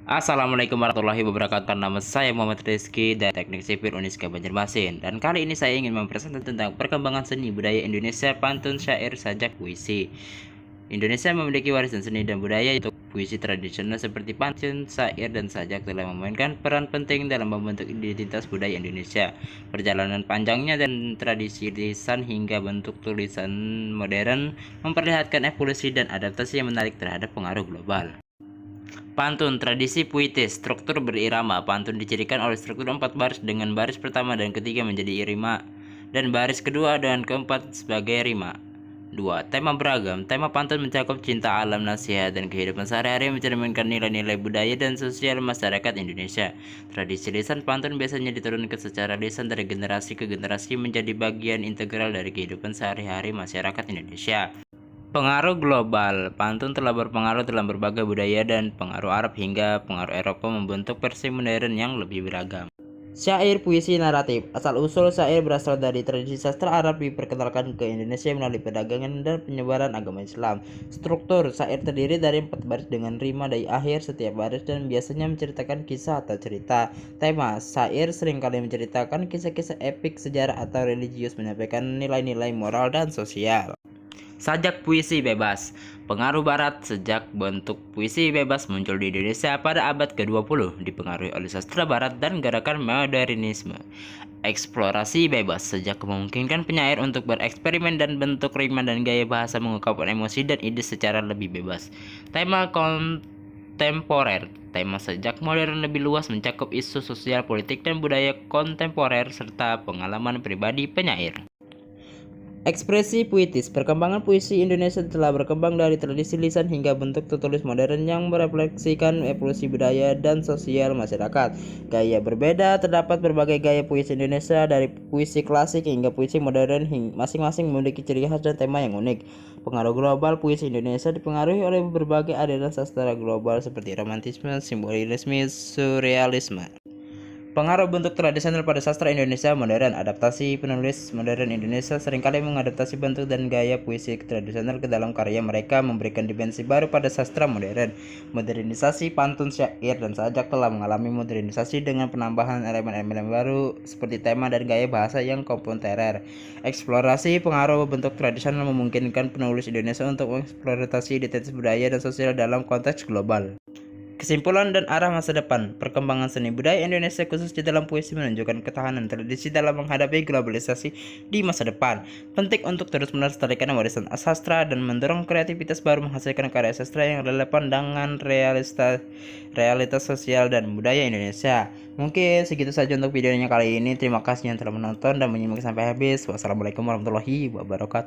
Assalamualaikum warahmatullahi wabarakatuh. Nama saya Muhammad Rizky dari Teknik Sipil Uniska Banjarmasin. Dan kali ini saya ingin mempresentasikan tentang perkembangan seni budaya Indonesia, pantun, syair, sajak, puisi. Indonesia memiliki warisan seni dan budaya untuk puisi tradisional seperti pantun, syair, dan sajak telah memainkan peran penting dalam membentuk identitas budaya Indonesia. Perjalanan panjangnya dan tradisi lisan hingga bentuk tulisan modern memperlihatkan evolusi dan adaptasi yang menarik terhadap pengaruh global. Pantun, tradisi puitis, struktur berirama. Pantun dicirikan oleh struktur 4 baris dengan baris pertama dan ketiga menjadi irama dan baris kedua dan keempat sebagai rima. 2. Tema beragam. Tema pantun mencakup cinta alam, nasihat, dan kehidupan sehari-hari yang mencerminkan nilai-nilai budaya dan sosial masyarakat Indonesia. Tradisi lisan pantun biasanya diturunkan secara lisan dari generasi ke generasi menjadi bagian integral dari kehidupan sehari-hari masyarakat Indonesia. Pengaruh global. Pantun telah berpengaruh dalam berbagai budaya dan pengaruh Arab hingga pengaruh Eropa membentuk versi modern yang lebih beragam. Syair, puisi, naratif. Asal-usul syair berasal dari tradisi sastra Arab diperkenalkan ke Indonesia melalui perdagangan dan penyebaran agama Islam. Struktur syair terdiri dari 4 baris dengan rima di akhir setiap baris dan biasanya menceritakan kisah atau cerita. Tema syair seringkali menceritakan kisah-kisah epik, sejarah atau religius, menyampaikan nilai-nilai moral dan sosial. Sajak, puisi bebas. Pengaruh Barat. Sejak bentuk puisi bebas muncul di Indonesia pada abad ke-20, dipengaruhi oleh sastra Barat dan gerakan modernisme. Eksplorasi bebas. Sejak memungkinkan penyair untuk bereksperimen dan bentuk rima dan gaya bahasa mengungkapkan emosi dan ide secara lebih bebas. Tema kontemporer. Tema sejak modern lebih luas, mencakup isu sosial, politik, dan budaya kontemporer serta pengalaman pribadi penyair. Ekspresi puitis. Perkembangan puisi Indonesia telah berkembang dari tradisi lisan hingga bentuk tertulis modern yang merefleksikan evolusi budaya dan sosial masyarakat. Gaya berbeda. Terdapat berbagai gaya puisi Indonesia, dari puisi klasik hingga puisi modern, masing-masing memiliki ciri khas dan tema yang unik. Pengaruh global. Puisi Indonesia dipengaruhi oleh berbagai aliran sastra global seperti romantisme, simbolisme, surrealisme. Pengaruh bentuk tradisional pada sastra Indonesia modern. Adaptasi. Penulis modern Indonesia seringkali mengadaptasi bentuk dan gaya puisi tradisional ke dalam karya mereka, memberikan dimensi baru pada sastra modern. Modernisasi. Pantun, syair, dan sajak telah mengalami modernisasi dengan penambahan elemen-elemen baru seperti tema dan gaya bahasa yang kontemporer. Eksplorasi. Pengaruh bentuk tradisional memungkinkan penulis Indonesia untuk mengeksplorasi identitas budaya dan sosial dalam konteks global. Kesimpulan dan arah masa depan. Perkembangan seni budaya Indonesia khususnya dalam puisi menunjukkan ketahanan tradisi dalam menghadapi globalisasi di masa depan. Penting untuk terus melestarikan warisan sastra dan mendorong kreativitas baru menghasilkan karya sastra yang relevan dengan realitas sosial dan budaya Indonesia. Mungkin segitu saja untuk videonya kali ini. Terima kasih yang telah menonton dan menyimak sampai habis. Wassalamualaikum warahmatullahi wabarakatuh.